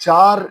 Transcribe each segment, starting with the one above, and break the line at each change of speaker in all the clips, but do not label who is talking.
4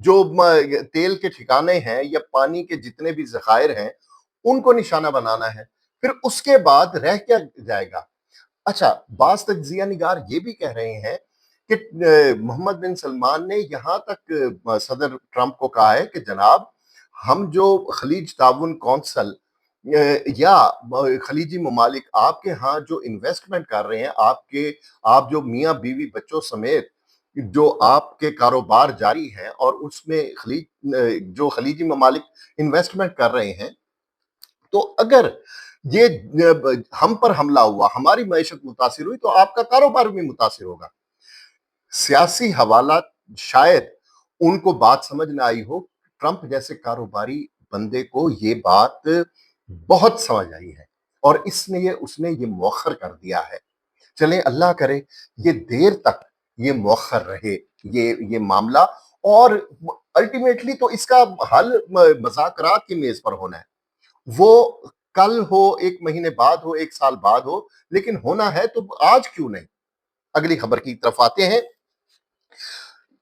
جو تیل کے ٹھکانے ہیں یا پانی کے جتنے بھی ذخائر ہیں ان کو نشانہ بنانا ہے. پھر اس کے بعد رہ کیا جائے گا؟ اچھا، بعض تجزیہ نگار یہ بھی کہہ رہے ہیں کہ محمد بن سلمان نے یہاں تک صدر ٹرمپ کو کہا ہے کہ جناب، ہم جو خلیج تعاون کونسل یا خلیجی ممالک آپ کے ہاں جو انویسٹمنٹ کر رہے ہیں، آپ جو میاں بیوی بچوں سمیت جو آپ کے کاروبار جاری ہیں اور اس میں جو خلیجی ممالک انویسٹمنٹ کر رہے ہیں، تو اگر یہ ہم پر حملہ ہوا، ہماری معیشت متاثر ہوئی، تو آپ کا کاروبار بھی متاثر ہوگا. سیاسی حوالات شاید ان کو بات سمجھ نہ آئی ہو. ٹرمپ جیسے کاروباری بندے کو یہ بات بہت سمجھ آئی ہے اور اس نے یہ مؤخر کر دیا ہے. چلیں اللہ کرے یہ دیر تک یہ مؤخر رہے یہ معاملہ، اور الٹیمیٹلی تو اس کا حل مذاکرات کی میز پر ہونا ہے. وہ کل ہو، ایک مہینے بعد ہو، ایک سال بعد ہو، لیکن ہونا ہے تو آج کیوں نہیں. اگلی خبر کی طرف آتے ہیں.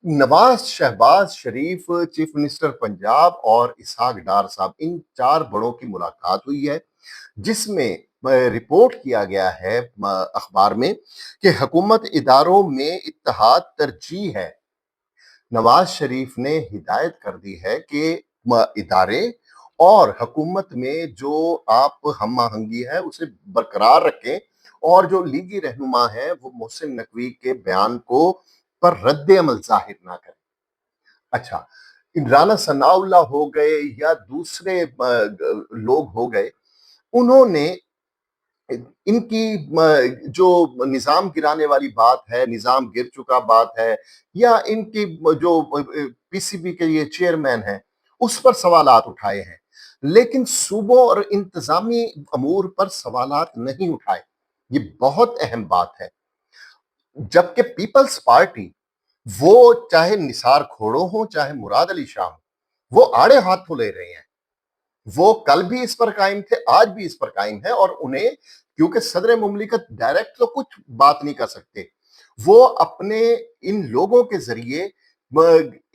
نواز شہباز شریف چیف منسٹر پنجاب اور اسحاق ڈار صاحب، ان 4 بڑوں کی ملاقات ہوئی ہے، جس میں رپورٹ کیا گیا ہے اخبار میں کہ حکومت اداروں میں اتحاد ترجیح ہے. نواز شریف نے ہدایت کر دی ہے کہ ادارے اور حکومت میں جو آپ ہم آہنگی ہے اسے برقرار رکھیں، اور جو لیگی رہنما ہے وہ محسن نقوی کے بیان کو پر رد عمل ظاہر نہ کریں. اچھا، رانا ثناء اللہ ہو گئے یا دوسرے لوگ ہو گئے، انہوں نے ان کی جو نظام گرانے والی بات ہے، نظام گر چکا بات ہے، یا ان کی جو پی سی بی کے یہ چیئرمین ہیں اس پر سوالات اٹھائے ہیں، لیکن صوبوں اور انتظامی امور پر سوالات نہیں اٹھائے. یہ بہت اہم بات ہے. جبکہ پیپلز پارٹی، وہ چاہے نثار کھوڑو ہوں چاہے مراد علی شاہ ہوں، وہ آڑے ہاتھوں لے رہے ہیں. وہ کل بھی اس پر قائم تھے، آج بھی اس پر قائم ہے، اور انہیں کیونکہ صدر مملکت ڈائریکٹ تو کچھ بات نہیں کر سکتے، وہ اپنے ان لوگوں کے ذریعے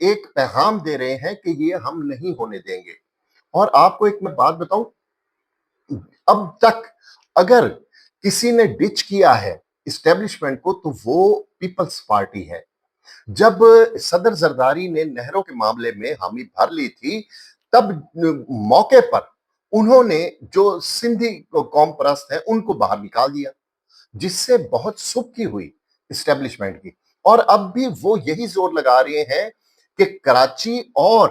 ایک پیغام دے رہے ہیں کہ یہ ہم نہیں ہونے دیں گے. اور آپ کو ایک میں بات بتاؤں، اب تک اگر کسی نے ڈچ کیا ہے اسٹیبلشمنٹ کو تو وہ پیپلز پارٹی ہے. جب صدر زرداری نے نہروں کے معاملے میں حامی بھر لی تھی، تب موقع پر انہوں نے جو سندھی قوم پرست ہیں ان کو باہر نکال دیا، جس سے بہت سبکی ہوئی اسٹیبلشمنٹ کی. اور اب بھی وہ یہی زور لگا رہے ہیں کہ کراچی اور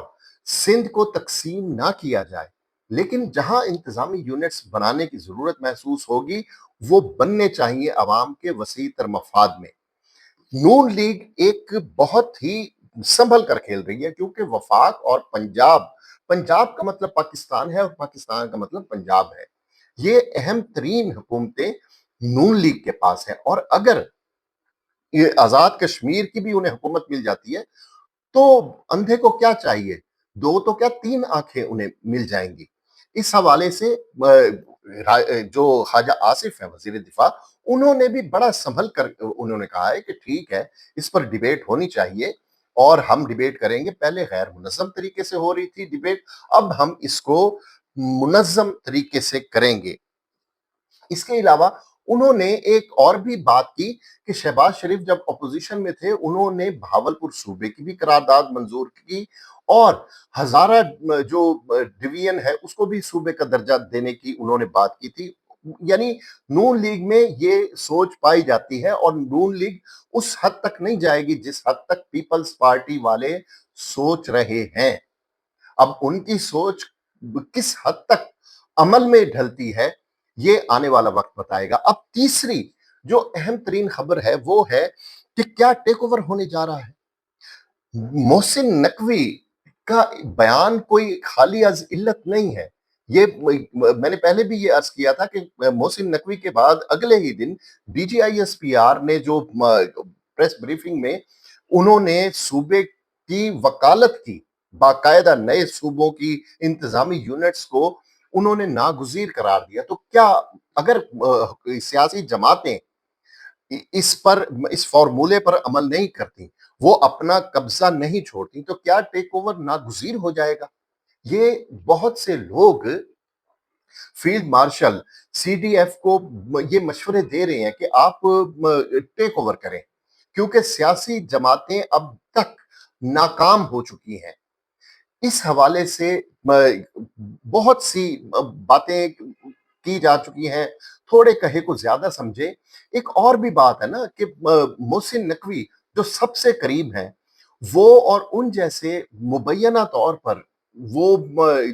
سندھ کو تقسیم نہ کیا جائے، لیکن جہاں انتظامی یونٹس بنانے کی ضرورت محسوس ہوگی وہ بننے چاہیے عوام کے وسیع تر مفاد میں. نون لیگ ایک بہت ہی سنبھل کر کھیل رہی ہے، کیونکہ وفاق اور پنجاب کا مطلب پاکستان ہے اور پاکستان کا مطلب پنجاب ہے. یہ اہم ترین حکومتیں نون لیگ کے پاس ہیں، اور اگر یہ آزاد کشمیر کی بھی انہیں حکومت مل جاتی ہے تو اندھے کو کیا چاہیے، 2 تو کیا 3 آنکھیں انہیں مل جائیں گی. اس حوالے سے جو خواجہ آصف ہیں وزیر دفاع، انہوں نے بھی بڑا سنبھل کر انہوں نے کہا ہے کہ ٹھیک ہے، اس پر ڈیبیٹ ہونی چاہیے اور ہم ڈیبیٹ کریں گے. پہلے غیر منظم طریقے سے ہو رہی تھی ڈیبیٹ، اب ہم اس کو منظم طریقے سے کریں گے. اس کے علاوہ انہوں نے ایک اور بھی بات کی کہ شہباز شریف جب اپوزیشن میں تھے انہوں نے بہاولپور صوبے کی بھی قرارداد منظور کی، اور ہزارہ جو ڈویژن ہے اس کو بھی صوبے کا درجہ دینے کی انہوں نے بات کی تھی. یعنی نون لیگ میں یہ سوچ پائی جاتی ہے، اور نون لیگ اس حد تک نہیں جائے گی جس حد تک پیپلز پارٹی والے سوچ رہے ہیں. اب ان کی سوچ کس حد تک عمل میں ڈھلتی ہے یہ آنے والا وقت بتائے گا. اب تیسری جو اہم ترین خبر ہے وہ ہے کہ کیا ٹیک اوور ہونے جا رہا ہے. محسن نقوی کا بیان کوئی خالی از علت نہیں ہے. یہ میں نے پہلے بھی یہ عرض کیا تھا کہ محسن نقوی کے بعد اگلے ہی دن D G I S P R نے جو پریس بریفنگ میں انہوں نے صوبے کی وکالت کی، باقاعدہ نئے صوبوں کی انتظامی یونٹس کو انہوں نے ناگزیر قرار دیا. تو کیا اگر سیاسی جماعتیں اس پر اس فارمولے پر عمل نہیں کرتی، وہ اپنا قبضہ نہیں چھوڑتی، تو کیا ٹیک اوور ناگزیر ہو جائے گا؟ یہ بہت سے لوگ field marshal C D F کو یہ مشورے دے رہے ہیں کہ آپ ٹیک اوور کریں، کیونکہ سیاسی جماعتیں اب تک ناکام ہو چکی ہیں۔ اس حوالے سے بہت سی باتیں کی جا چکی ہیں، تھوڑے کہے کو زیادہ سمجھے۔ ایک اور بھی بات ہے نا کہ محسن نقوی جو سب سے قریب ہیں، وہ اور ان جیسے مبینہ طور پر وہ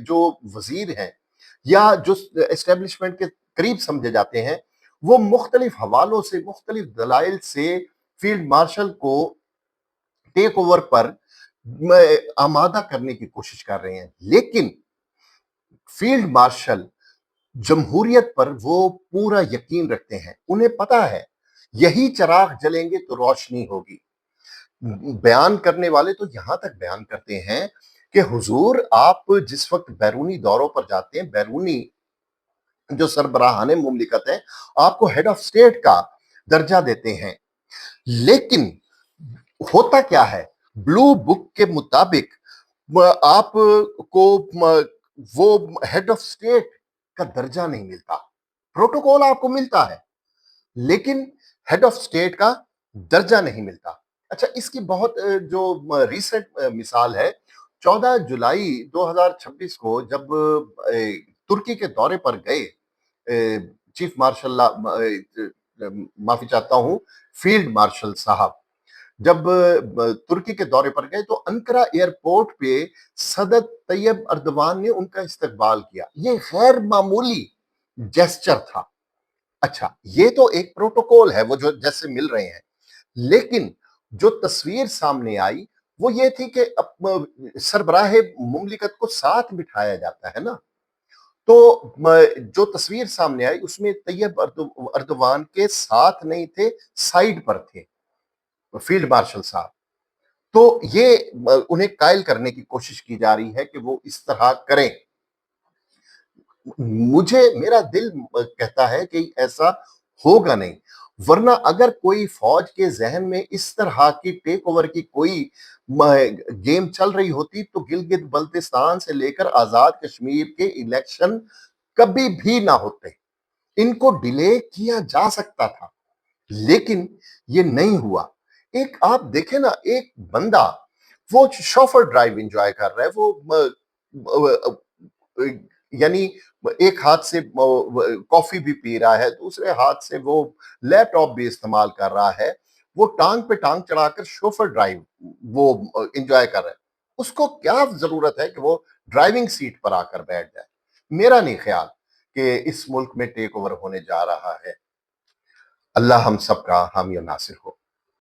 جو وزیر ہیں یا جو اسٹیبلشمنٹ کے قریب سمجھے جاتے ہیں، وہ مختلف حوالوں سے، مختلف دلائل سے فیلڈ مارشل کو ٹیک اوور پر آمادہ کرنے کی کوشش کر رہے ہیں، لیکن فیلڈ مارشل جمہوریت پر وہ پورا یقین رکھتے ہیں۔ انہیں پتا ہے یہی چراغ جلیں گے تو روشنی ہوگی۔ بیان کرنے والے تو یہاں تک بیان کرتے ہیں کہ حضور آپ جس وقت بیرونی دوروں پر جاتے ہیں، بیرونی جو سربراہان مملکت ہیں، آپ کو ہیڈ آف سٹیٹ کا درجہ دیتے ہیں، لیکن ہوتا کیا ہے؟ بلو بک کے مطابق آپ کو وہ ہیڈ آف سٹیٹ کا درجہ نہیں ملتا۔ پروٹوکول آپ کو ملتا ہے، لیکن ہیڈ آف سٹیٹ کا درجہ نہیں ملتا۔ اچھا، اس کی بہت جو ریسنٹ مثال ہے، 14 جولائی 2026 کو جب ترکی کے دورے پر گئے چیف مارشل، معافی چاہتا ہوں، فیلڈ مارشل صاحب جب ترکی کے دورے پر گئے تو انقرہ ایئرپورٹ پہ صدر طیب اردوان نے ان کا استقبال کیا۔ یہ غیر معمولی جیسچر تھا۔ اچھا، یہ تو ایک پروٹوکول ہے، وہ جو جیسے مل رہے ہیں، لیکن جو تصویر سامنے آئی وہ یہ تھی کہ سربراہ مملکت کو ساتھ بٹھایا جاتا ہے نا، تو جو تصویر سامنے آئی اس میں طیب اردوان کے ساتھ نہیں تھے، سائیڈ پر تھے فیلڈ مارشل صاحب۔ تو یہ انہیں قائل کرنے کی کوشش کی جا رہی ہے کہ وہ اس طرح کریں۔ میرا دل کہتا ہے کہ ایسا ہوگا نہیں، ورنہ اگر کوئی فوج کے ذہن میں اس طرح کی ٹیک اوور کی کوئی گیم چل رہی ہوتی تو گلگت بلتستان سے لے کر آزاد کشمیر کے الیکشن کبھی بھی نہ ہوتے۔ ان کو ڈیلے کیا جا سکتا تھا، لیکن یہ نہیں ہوا۔ ایک آپ دیکھیں نا، ایک بندہ وہ شوفر ڈرائیو انجوائے کر رہا ہے، وہ یعنی ایک ہاتھ سے کافی بھی پی رہا ہے، دوسرے ہاتھ سے وہ لیپ ٹاپ بھی استعمال کر رہا ہے، وہ ٹانگ پہ ٹانگ چڑھا کر شوفر ڈرائیو وہ انجوائے کر رہا ہے۔ اس کو کیا ضرورت ہے کہ وہ ڈرائیونگ سیٹ پر آ کر بیٹھ جائے؟ میرا نہیں خیال کہ اس ملک میں ٹیک اوور ہونے جا رہا ہے۔ اللہ ہم سب کا حامی و ناصر ہو۔